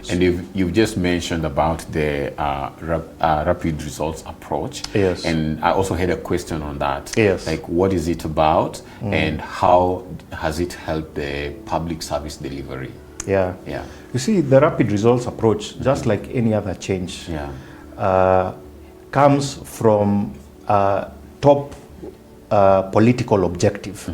And you've just mentioned about the rapid results approach. Yes. And I also had a question on that. Yes. Like, what is it about, and how has it helped the public service delivery? Yeah. Yeah. You see, the rapid results approach, just like any other change, comes from top political objective.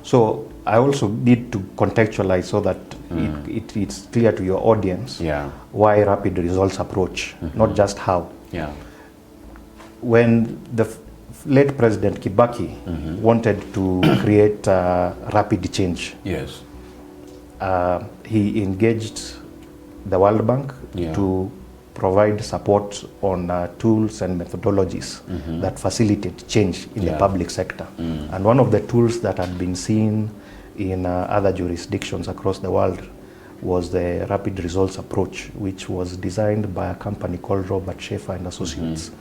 So I also need to contextualize so that it's clear to your audience why rapid results approach, not just how. Yeah. When the late President Kibaki wanted to create rapid change, Yes. He engaged the World Bank to provide support on tools and methodologies that facilitate change in the public sector. And one of the tools that had been seen in other jurisdictions across the world was the rapid results approach, which was designed by a company called Robert Schaefer and Associates.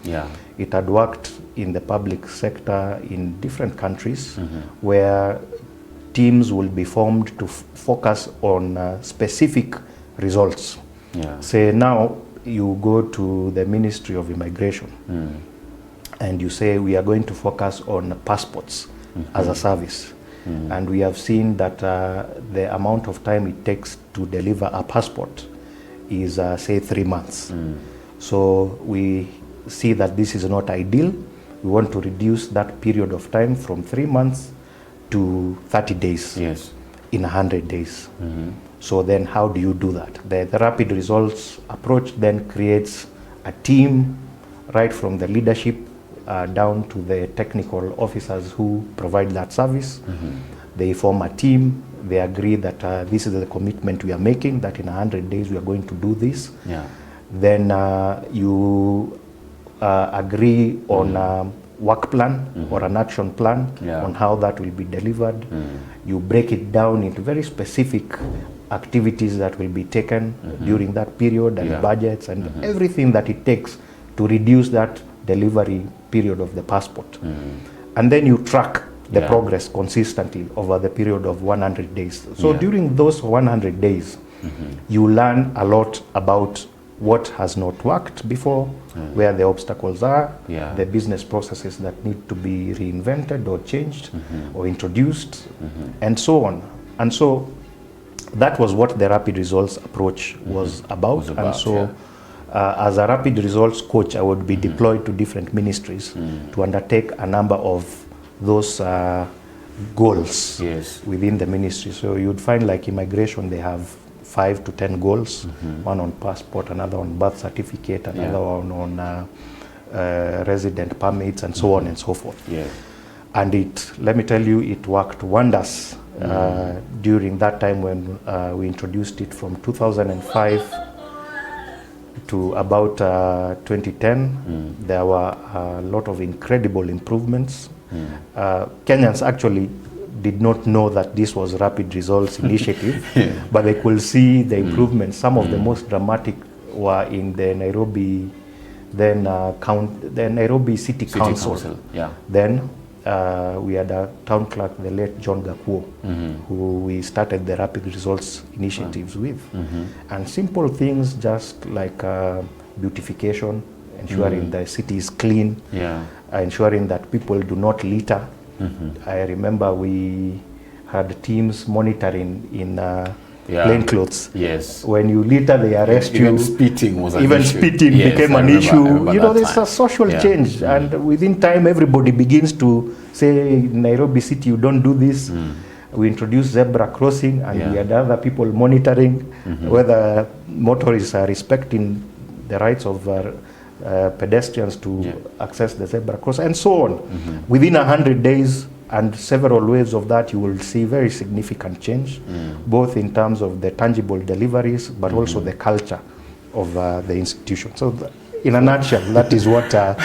It had worked in the public sector in different countries where teams will be formed to focus on specific results. Say now you go to the Ministry of Immigration and you say we are going to focus on passports as a service. And we have seen that the amount of time it takes to deliver a passport is say 3 months. So we see that this is not ideal. We want to reduce that period of time from 3 months to 30 days in 100 days. So then how do you do that? The rapid results approach then creates a team right from the leadership down to the technical officers who provide that service. They form a team. They agree that this is the commitment we are making, that in 100 days we are going to do this. Then you agree on a work plan or an action plan on how that will be delivered. You break it down into very specific activities that will be taken during that period, and budgets and everything that it takes to reduce that delivery period of the passport. And then you track the progress consistently over the period of 100 days. So during those 100 days, you learn a lot about what has not worked before, where the obstacles are, the business processes that need to be reinvented or changed or introduced, and so on. And so that was what the rapid results approach was about. And so as a rapid results coach, I would be deployed to different ministries to undertake a number of those goals within the ministry. So you'd find like immigration, they have 5 to 10 goals, one on passport, another on birth certificate, another one on resident permits, and so on and so forth. And let me tell you, it worked wonders during that time when we introduced it from 2005 to about 2010. There were a lot of incredible improvements. Kenyans actually did not know that this was Rapid Results Initiative, but they could see the improvements. Some of the most dramatic were in the Nairobi, the Nairobi City Council. Then we had a town clerk, the late John Gakuo, who we started the Rapid Results initiatives with. And simple things just like beautification, ensuring the city is clean, ensuring that people do not litter. I remember we had teams monitoring in plain clothes. When you litter, they arrest you. Even spitting was an Even issue. spitting became an issue. You know, there's time. a social change, and within time, everybody begins to say, in Nairobi City, you don't do this. We introduced zebra crossing, and we had other people monitoring whether motorists are respecting the rights of pedestrians to access the zebra cross, and so on. Within 100 days and several waves of that, you will see very significant change, both in terms of the tangible deliveries, but also the culture of the institution. So in a nutshell, that is what the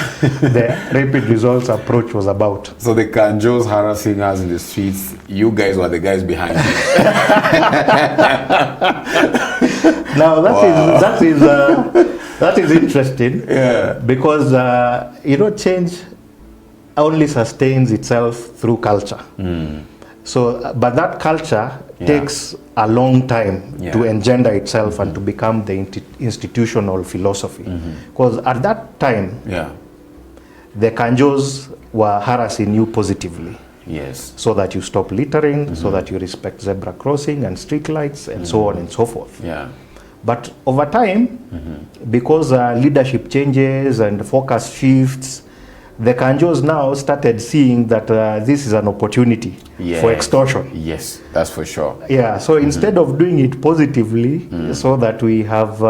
Rapid Results approach was about. So the Kanjos harassing us in the streets, you guys were the guys behind it. Now that is interesting, because change only sustains itself through culture. So, but that culture takes a long time to engender itself and to become the institutional philosophy. Because at that time, the Kanjos were harassing you positively. Yes. So that you stop littering, so that you respect zebra crossing and street lights and so on and so forth. Yeah. But over time, because leadership changes and focus shifts, the Kanjos now started seeing that this is an opportunity for extortion. Yes, that's for sure. Yeah, so instead of doing it positively, so that we have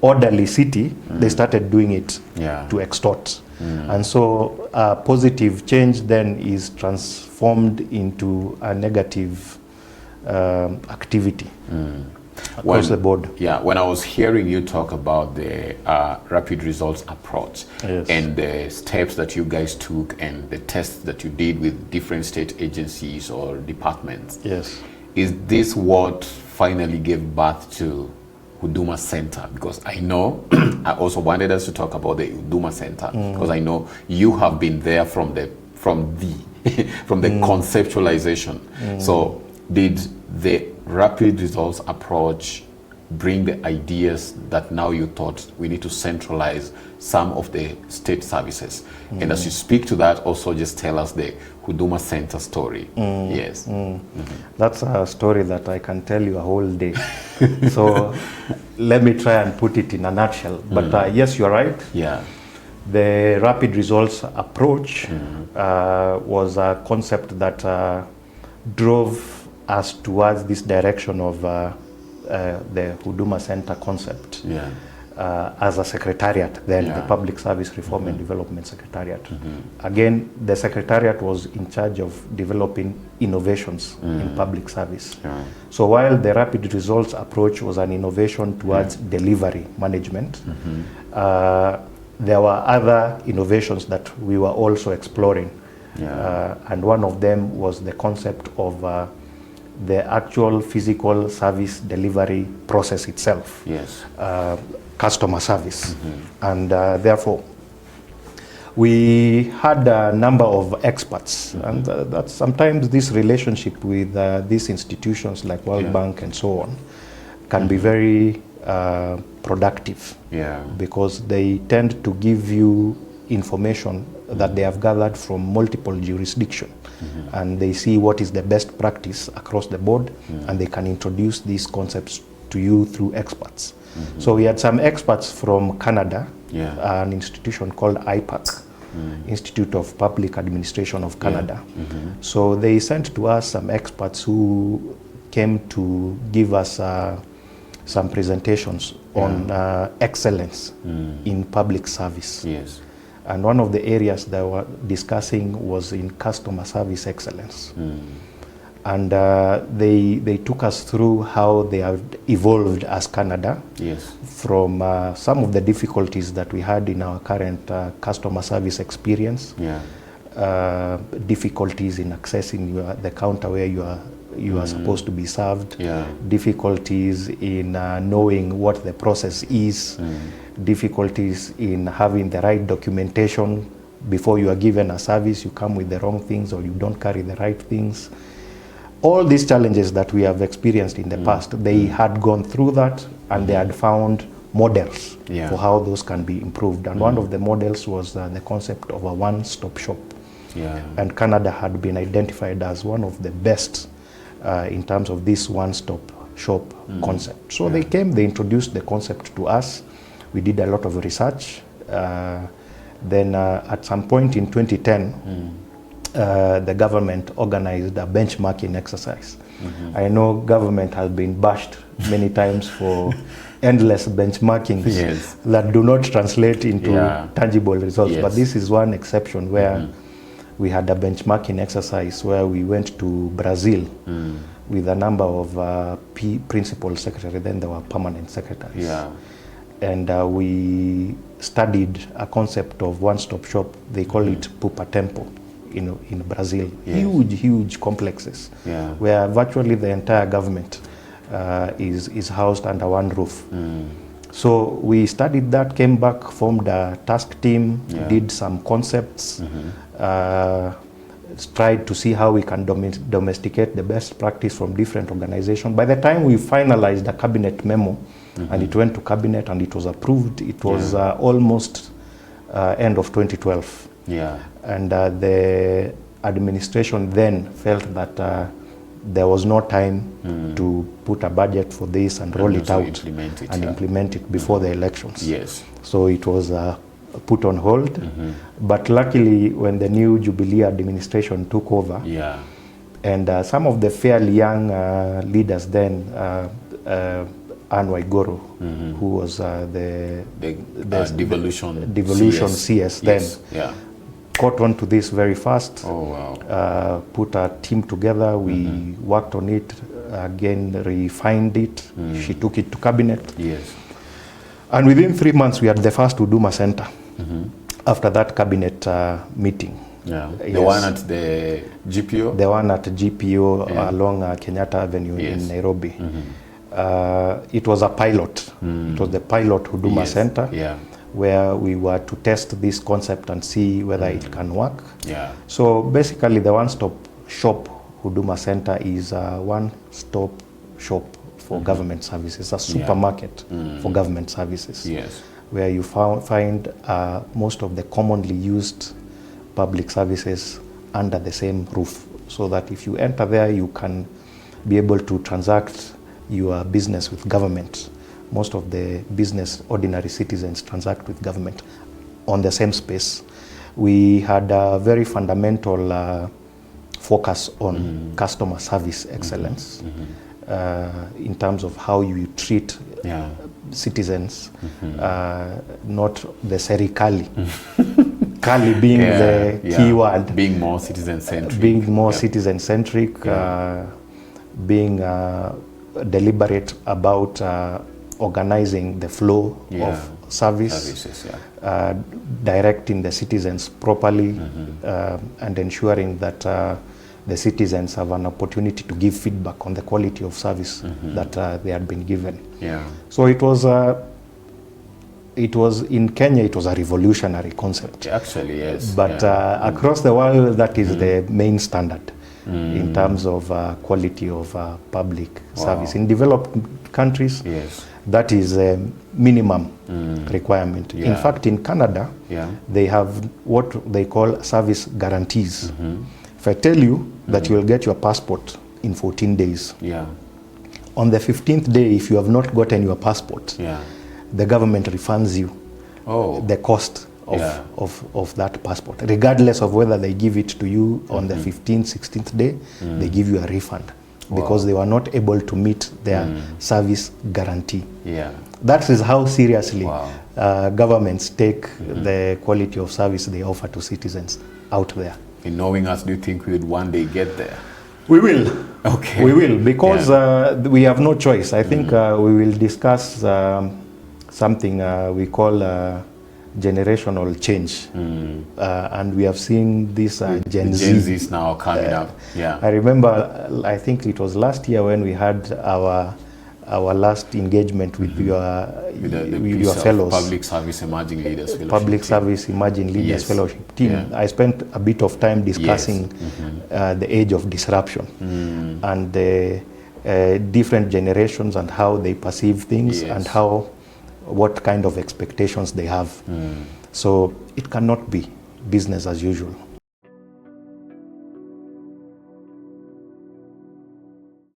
orderly city, they started doing it to extort. And so positive change then is transformed into a negative activity across the board. Yeah, when I was hearing you talk about the rapid results approach and the steps that you guys took and the tests that you did with different state agencies or departments, is this what finally gave birth to Huduma Centre? Because I know I also wanted us to talk about the Huduma Centre because I know you have been there from the conceptualization. So did the rapid results approach bring the ideas that now you thought we need to centralize some of the state services? And as you speak to that, also just tell us the Huduma Centre story. Yes. That's a story that I can tell you a whole day. So let me try and put it in a nutshell. But yes, you're right. Yeah. The rapid results approach was a concept that drove us towards this direction of the Huduma Centre concept as a secretariat, then the Public Service Reform and Development Secretariat. Again, the secretariat was in charge of developing innovations in public service. So while the rapid results approach was an innovation towards delivery management, there were other innovations that we were also exploring. And one of them was the concept of the actual physical service delivery process itself, customer service. And therefore, we had a number of experts, and that sometimes this relationship with these institutions like World Bank and so on can be very productive, because they tend to give you information that they have gathered from multiple jurisdictions, and they see what is the best practice across the board, and they can introduce these concepts to you through experts. So we had some experts from Canada, an institution called IPAC, Institute of Public Administration of Canada. So they sent to us some experts who came to give us some presentations on excellence in public service. And one of the areas they were discussing was in customer service excellence. And they took us through how they have evolved as Canada from some of the difficulties that we had in our current customer service experience, difficulties in accessing the counter where you are supposed to be served, difficulties in knowing what the process is, difficulties in having the right documentation before you are given a service. You come with the wrong things or you don't carry the right things. All these challenges that we have experienced in the past, they had gone through that, and they had found models for how those can be improved. And one of the models was the concept of a one-stop shop. And Canada had been identified as one of the best in terms of this one-stop shop concept. So they came, they introduced the concept to us. We did a lot of research. Then at some point in 2010, the government organized a benchmarking exercise. I know government has been bashed many times for endless benchmarkings that do not translate into tangible results. But this is one exception where we had a benchmarking exercise where we went to Brazil with a number of principal secretaries, then there were permanent secretaries. And we studied a concept of one-stop shop. They call it Pupa Temple in Brazil. Huge complexes where virtually the entire government is housed under one roof. So we studied that, came back, formed a task team, did some concepts, tried to see how we can domesticate the best practice from different organizations. By the time we finalized the cabinet memo, and it went to cabinet and it was approved, it was almost end of 2012. Yeah. And the administration then felt that there was no time to put a budget for this and roll it out implement it before the elections. Yes. So it was put on hold. But luckily, when the new Jubilee administration took over, and some of the fairly young leaders then, Anne Waiguru, who was the devolution CS then, caught on to this very fast. Put a team together. We worked on it again, refined it. She took it to cabinet. And within 3 months, we had the first Huduma Centre. After that cabinet meeting. The one at the GPO? The one at GPO along Kenyatta Avenue in Nairobi. It was a pilot. It was the pilot Huduma Centre, where we were to test this concept and see whether it can work. So basically, the one-stop shop Huduma Centre is a one-stop shop for government services, a supermarket for government services, where you find most of the commonly used public services under the same roof, so that if you enter there, you can be able to transact your business with government. Most of the business, ordinary citizens transact with government on the same space. We had a very fundamental focus on customer service excellence in terms of how you treat citizens, not the serikali. Kali being the key word. Being more citizen-centric. Being more citizen-centric, being deliberate about organizing the flow of services, directing the citizens properly, and ensuring that the citizens have an opportunity to give feedback on the quality of service that they had been given. So it was in Kenya, it was a revolutionary concept. Actually, yes. But across the world, that is the main standard in terms of quality of public service. In developed countries, that is a minimum requirement. In fact, in Canada, they have what they call service guarantees. If I tell you that you will get your passport in 14 days, on the 15th day, if you have not gotten your passport, the government refunds you the cost of that passport. Regardless of whether they give it to you on the 15th, 16th day, they give you a refund because they were not able to meet their service guarantee. That is how seriously governments take the quality of service they offer to citizens out there. In knowing us, do you think we would one day get there? We will. Okay. We will, because we have no choice. I think we will discuss something we call generational change. And we have seen this Gen Zs now coming up. I remember, I think it was last year when we had our last engagement with your fellows. Public Service Emerging Leaders Fellowship. Public Service Emerging Leaders Fellowship team. I spent a bit of time discussing the age of disruption and the different generations and how they perceive things and what kind of expectations they have. So it cannot be business as usual.